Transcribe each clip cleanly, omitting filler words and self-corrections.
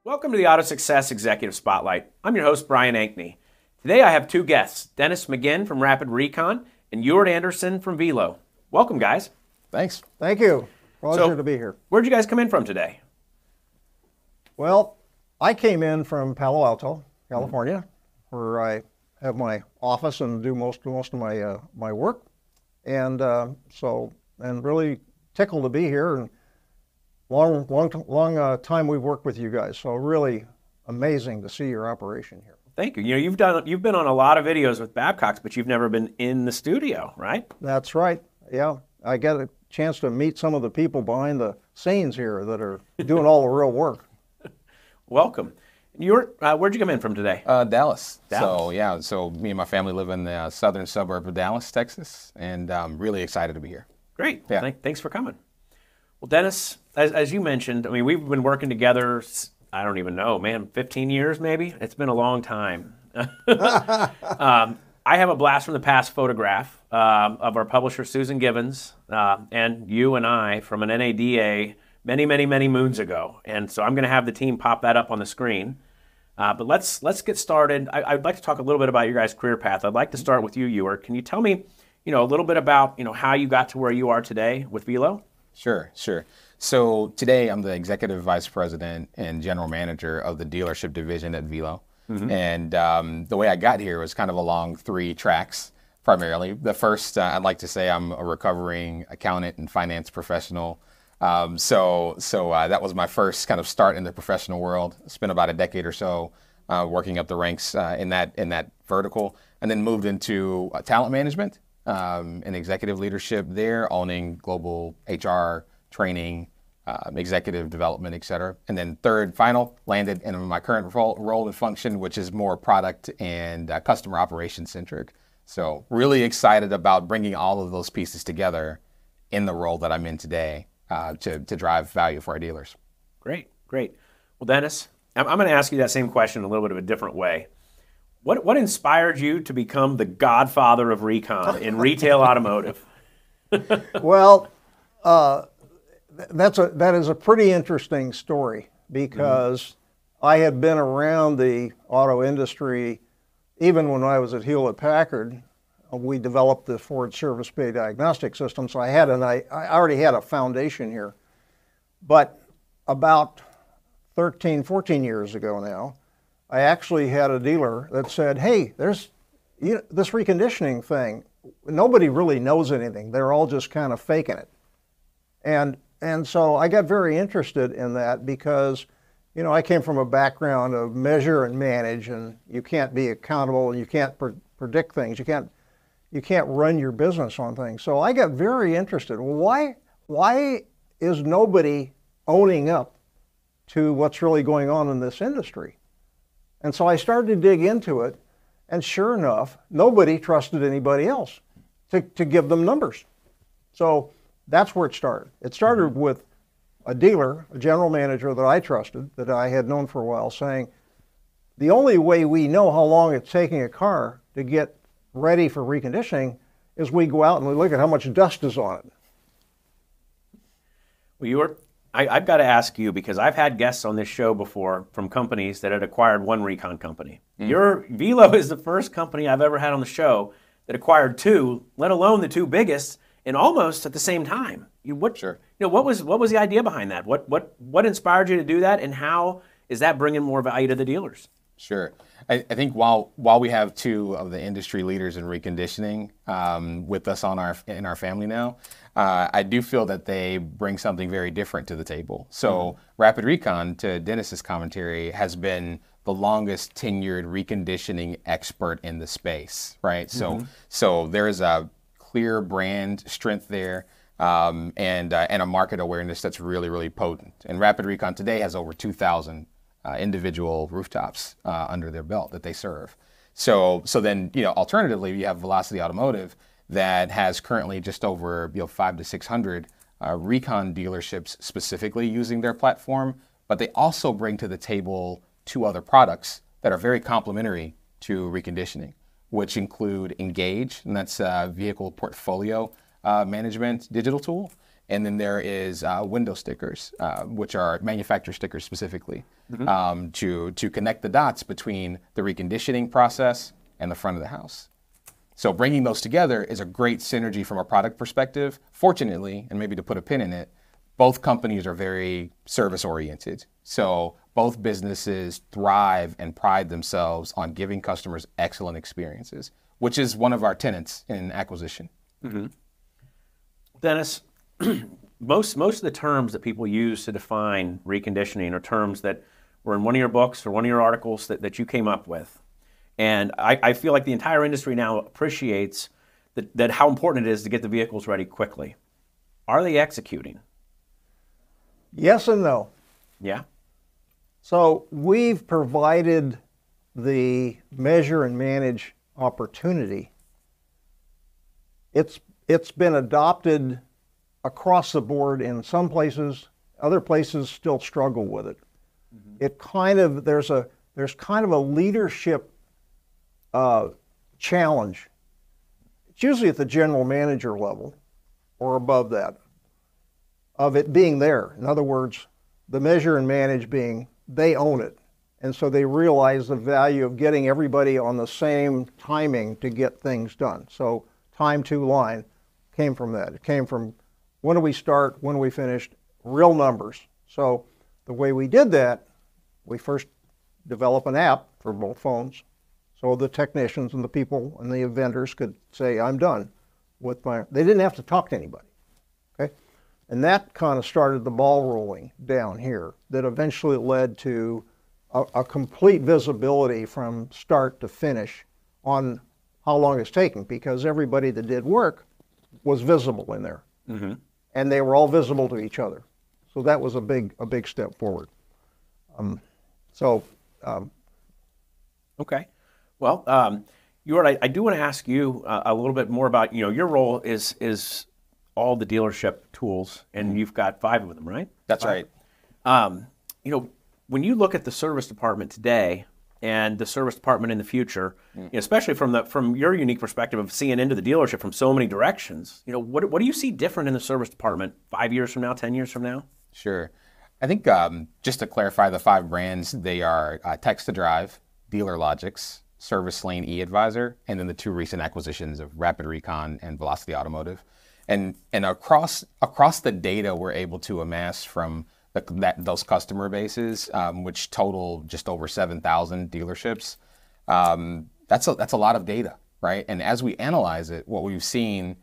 Welcome to the AutoSuccess Executive Spotlight. I'm your host, Brian Ankney. Today I have two guests, Dennis McGinn from Rapid Recon and Euwart Anderson from Vehlo. Welcome, guys. Thanks. Thank you. Pleasure to be here. Where'd you guys come in from today? Well, I came in from Palo Alto, California, where I have my office and do most of my work, and really tickled to be here. And long time we've worked with you guys, so really amazing to see your operation here. Thank you. You know, you've been on a lot of videos with Babcock's, but you've never been in the studio, right? That's right. Yeah, I get a chance to meet some of the people behind the scenes here that are doing all the real work. Welcome. Where'd you come in from today? Dallas. Dallas. So me and my family live in the southern suburb of Dallas, Texas, and I'm really excited to be here. Great. Yeah. Thanks for coming. Well, Dennis, as you mentioned, I mean, we've been working together, I don't even know, man, 15 years maybe? It's been a long time. I have a blast from the past photograph of our publisher, Susan Givens, and you and I from an NADA many moons ago. And so I'm going to have the team pop that up on the screen. But let's get started. I'd like to talk a little bit about your guys' career path. I'd like to start with you, Euwart. Can you tell me, a little bit about, how you got to where you are today with Vehlo? Sure. So today I'm the Executive Vice President and General Manager of the dealership division at Vehlo. Mm-hmm. And the way I got here was kind of along three tracks, primarily. The first, I'd like to say I'm a recovering accountant and finance professional. So that was my first kind of start in the professional world. Spent about a decade or so working up the ranks in that vertical, and then moved into talent management and executive leadership there, owning global HR, training, executive development, et cetera. And then third, final, landed in my current role and function, which is more product and customer operations centric. So really excited about bringing all of those pieces together in the role that I'm in today. To drive value for our dealers. Great. Well, Dennis, I'm going to ask you that same question in a little bit of a different way. What inspired you to become the godfather of Recon in retail automotive? Well, that is a pretty interesting story because I had been around the auto industry even when I was at Hewlett-Packard. We developed the Ford Service Bay Diagnostic System, so I already had a foundation here. But about 13, 14 years ago now, I actually had a dealer that said, hey, there's this reconditioning thing. Nobody really knows anything. They're all just kind of faking it. And so I got very interested in that because, I came from a background of measure and manage, and you can't be accountable and you can't predict things. You can't run your business on things. So I got very interested. Why is nobody owning up to what's really going on in this industry? And so I started to dig into it, and sure enough, nobody trusted anybody else to give them numbers. So that's where it started. It started with a dealer, a general manager that I trusted, that I had known for a while, saying, the only way we know how long it's taking a car to get ready for reconditioning is we go out and we look at how much dust is on it. Well, I've got to ask you, because I've had guests on this show before from companies that had acquired one recon company. Your Vehlo is the first company I've ever had on the show that acquired two, let alone the two biggest, and almost at the same time. What was the idea behind that? What inspired you to do that, and how is that bringing more value to the dealers? Sure. I think while we have two of the industry leaders in reconditioning with us in our family now, I do feel that they bring something very different to the table. So Rapid Recon, to Dennis's commentary, has been the longest tenured reconditioning expert in the space, right? So there is a clear brand strength there and a market awareness that's really potent. And Rapid Recon today has over 2,000 individual rooftops under their belt that they serve. So then, alternatively, you have Velocity Automotive that has currently just over 500 to 600 Recon dealerships specifically using their platform, but they also bring to the table two other products that are very complementary to reconditioning, which include Engage, and that's a vehicle portfolio management digital tool, And then there is window stickers, which are manufacturer stickers specifically, to connect the dots between the reconditioning process and the front of the house. So bringing those together is a great synergy from a product perspective. Fortunately, and maybe to put a pin in it, both companies are very service oriented. So both businesses thrive and pride themselves on giving customers excellent experiences, which is one of our tenets in acquisition. Dennis, most of the terms that people use to define reconditioning are terms that were in one of your books or one of your articles that you came up with. And I feel like the entire industry now appreciates that how important it is to get the vehicles ready quickly. Are they executing? Yes and no. Yeah. So we've provided the measure and manage opportunity. It's been adopted across the board in some places. Other places still struggle with it. It kind of there's kind of a leadership challenge. It's usually at the general manager level or above that, of it being there. In other words, the measure and manage being they own it. And so they realize the value of getting everybody on the same timing to get things done. So time to line came from that. It came from when do we start, when do we finish, real numbers. So the way we did that, we first developed an app for both phones. So the technicians and the people and the vendors could say, I'm done with my, they didn't have to talk to anybody, okay? And that kind of started the ball rolling down here that eventually led to a complete visibility from start to finish on how long it's taking, because everybody that did work was visible in there. And they were all visible to each other. So that was a big step forward. Okay. Well, Euwart, I do want to ask you a little bit more about, your role is all the dealership tools, and you've got 5 of them, right? That's right. When you look at the service department today and the service department in the future, especially from your unique perspective of seeing into the dealership from so many directions, what do you see different in the service department 5 years from now, 10 years from now? Sure. I think just to clarify the 5 brands, they are Text to Drive, Dealer Logics, Service Lane eAdvisor, and then the 2 recent acquisitions of Rapid Recon and Velocity Automotive. And across the data we're able to amass from those customer bases, which total just over 7,000 dealerships, that's a lot of data, right? And as we analyze it, what we've seen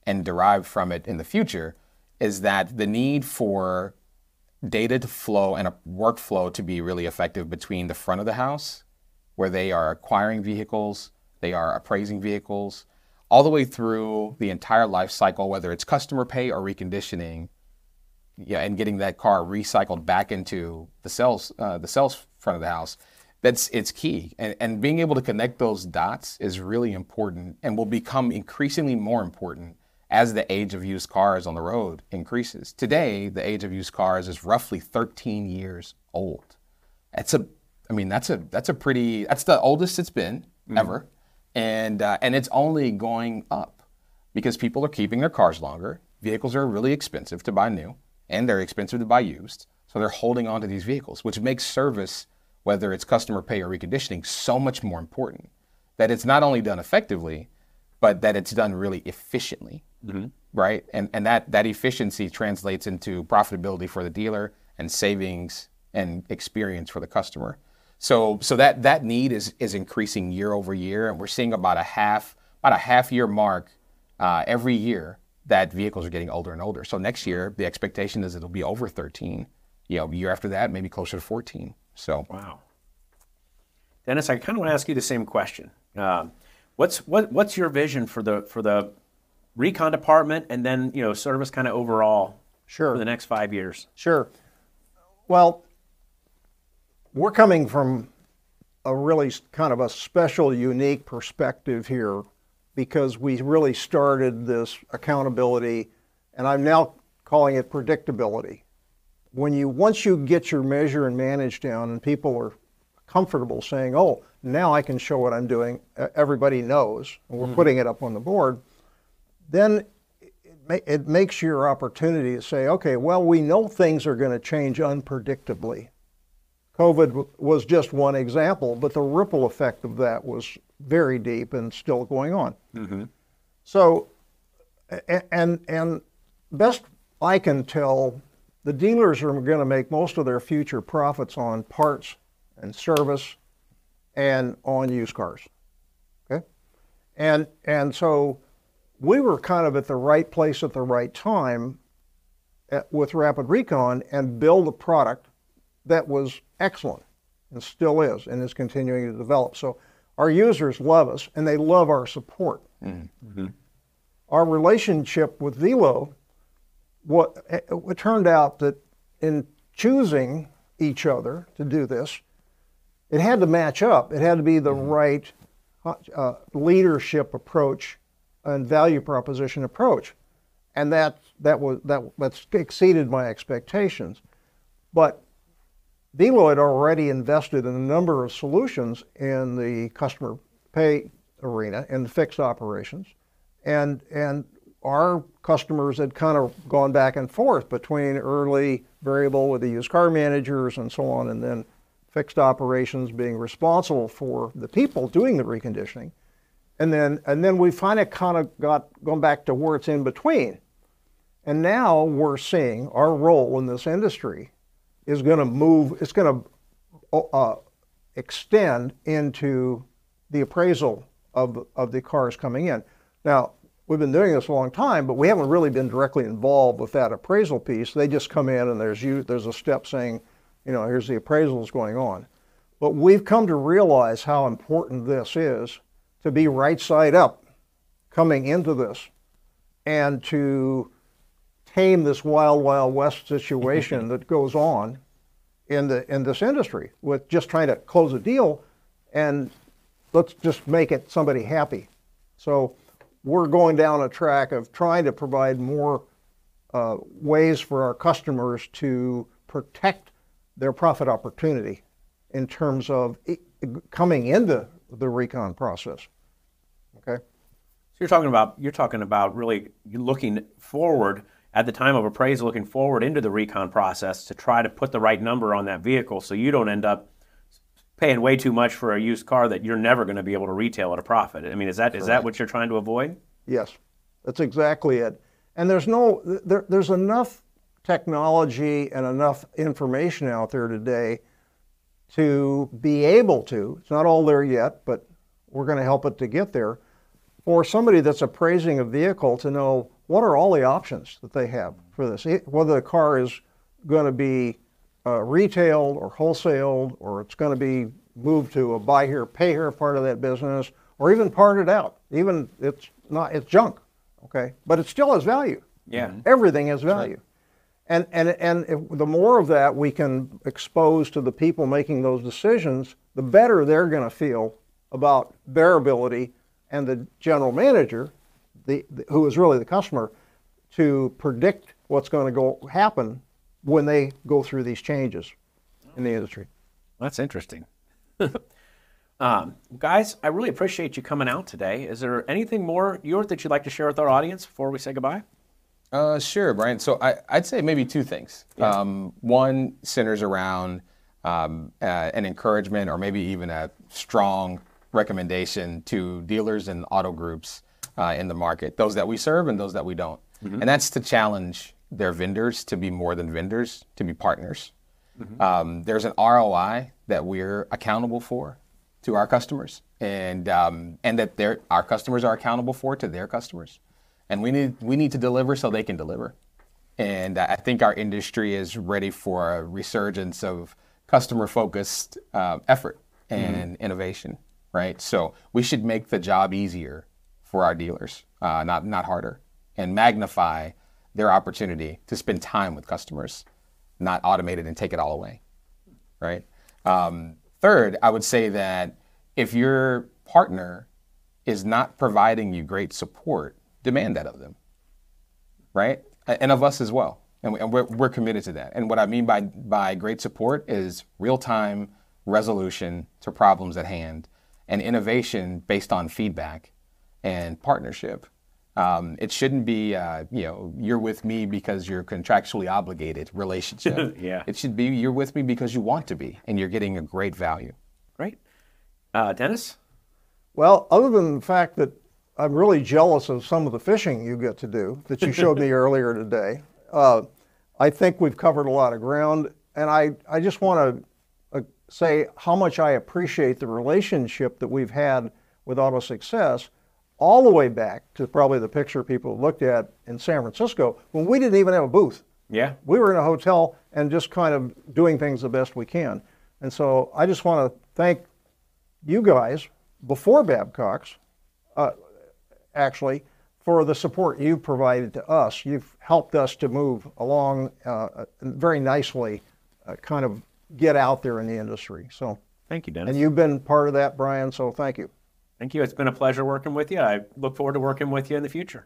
and derived from it in the future is that the need for data to flow and a workflow to be really effective between the front of the house, where they are acquiring vehicles, they are appraising vehicles, all the way through the entire life cycle, whether it's customer pay or reconditioning, and getting that car recycled back into the sales front of the house. It's key. And being able to connect those dots is really important and will become increasingly more important as the age of used cars on the road increases. Today, the age of used cars is roughly 13 years old. That's the oldest it's been ever. And it's only going up because people are keeping their cars longer. Vehicles are really expensive to buy new, and they're expensive to buy used. So they're holding on to these vehicles, which makes service, whether it's customer pay or reconditioning, so much more important. That it's not only done effectively, but that it's done really efficiently, right? And that efficiency translates into profitability for the dealer and savings and experience for the customer. So that need is increasing year over year, and we're seeing about a half year mark every year that vehicles are getting older and older. So next year, the expectation is it'll be over 13. Year after that, maybe closer to 14. So wow. Dennis, I kind of want to ask you the same question. What's your vision for the Recon department, and then service kind of overall for the next 5 years? Sure. Well, we're coming from a really kind of a special, unique perspective here, because we really started this accountability, and I'm now calling it predictability. Once you get your measure and manage down and people are comfortable saying, oh, now I can show what I'm doing, everybody knows, and we're putting it up on the board, then it makes your opportunity to say, okay, well, we know things are going to change unpredictably. COVID was just one example, but the ripple effect of that was very deep and still going on. Mm-hmm. So, and best I can tell, the dealers are going to make most of their future profits on parts and service and on used cars. Okay? And so we were kind of at the right place at the right time with Rapid Recon and build a product that was excellent and still is and is continuing to develop. So our users love us and they love our support. Mm-hmm. Our relationship with Vehlo, it turned out that in choosing each other to do this, it had to match up. It had to be the right leadership approach and value proposition approach, and that's exceeded my expectations. But Vehlo had already invested in a number of solutions in the customer pay arena, in the fixed operations, and our customers had kind of gone back and forth between early variable with the used car managers and so on, and then fixed operations being responsible for the people doing the reconditioning. And then we finally kind of gone back to where it's in between. And now we're seeing our role in this industry is going to move, it's going to extend into the appraisal of the cars coming in. Now, we've been doing this a long time, but we haven't really been directly involved with that appraisal piece. They just come in and there's a step saying, you know, here's the appraisals going on. But we've come to realize how important this is to be right side up coming into this and to tame this wild, wild west situation that goes on in this industry with just trying to close a deal and let's just make it somebody happy. So we're going down a track of trying to provide more ways for our customers to protect their profit opportunity in terms of coming into the recon process. Okay. So you're talking about really looking forward at the time of appraisal, looking forward into the recon process to try to put the right number on that vehicle so you don't end up paying way too much for a used car that you're never going to be able to retail at a profit. I mean, is that what you're trying to avoid? Yes, that's exactly it. And there's enough technology and enough information out there today to be able to, it's not all there yet, but we're going to help it to get there, for somebody that's appraising a vehicle to know what are all the options that they have for this, whether the car is going to be retailed or wholesaled, or it's going to be moved to a buy here, pay here part of that business, or even parted out. Even it's junk, okay, but it still has value. Yeah, everything has value, right. And the more of that we can expose to the people making those decisions, the better they're going to feel about their ability and the general manager, who is really the customer, to predict what's going to happen when they go through these changes in the industry. That's interesting. Guys, I really appreciate you coming out today. Is there anything more, Euwart, that you'd like to share with our audience before we say goodbye? Sure, Brian. So I'd say maybe two things. Yeah. One centers around an encouragement or maybe even a strong recommendation to dealers and auto groups in the market, those that we serve and those that we don't. Mm-hmm. And that's to challenge their vendors to be more than vendors, to be partners. Mm-hmm. There's an ROI that we're accountable for to our customers, and that our customers are accountable for to their customers. And we need to deliver so they can deliver. And I think our industry is ready for a resurgence of customer-focused effort and innovation, right? So we should make the job easier for our dealers, not harder, and magnify their opportunity to spend time with customers, not automate it and take it all away, right? Third, I would say that if your partner is not providing you great support, demand that of them, right? And of us as well. And we're committed to that. And what I mean by great support is real-time resolution to problems at hand and innovation based on feedback and partnership It shouldn't be, you're with me because you're contractually obligated relationship. Yeah. It should be you're with me because you want to be, and you're getting a great value. Great. Dennis? Well, other than the fact that I'm really jealous of some of the fishing you get to do that you showed me earlier today, I think we've covered a lot of ground, and I just want to say how much I appreciate the relationship that we've had with AutoSuccess all the way back to probably the picture people looked at in San Francisco when we didn't even have a booth. Yeah. We were in a hotel and just kind of doing things the best we can. And so I just want to thank you guys before Babcock's, actually, for the support you've provided to us. You've helped us to move along very nicely, kind of get out there in the industry. So Thank you, Dennis. and you've been part of that, Brian, so thank you. Thank you. It's been a pleasure working with you. I look forward to working with you in the future.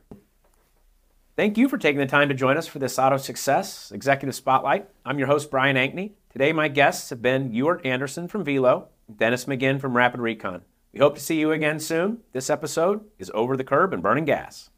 Thank you for taking the time to join us for this AutoSuccess Executive Spotlight. I'm your host, Brian Ankney. Today, my guests have been Euwart Anderson from Vehlo and Dennis McGinn from Rapid Recon. We hope to see you again soon. This episode is Over the Curb and Burning Gas.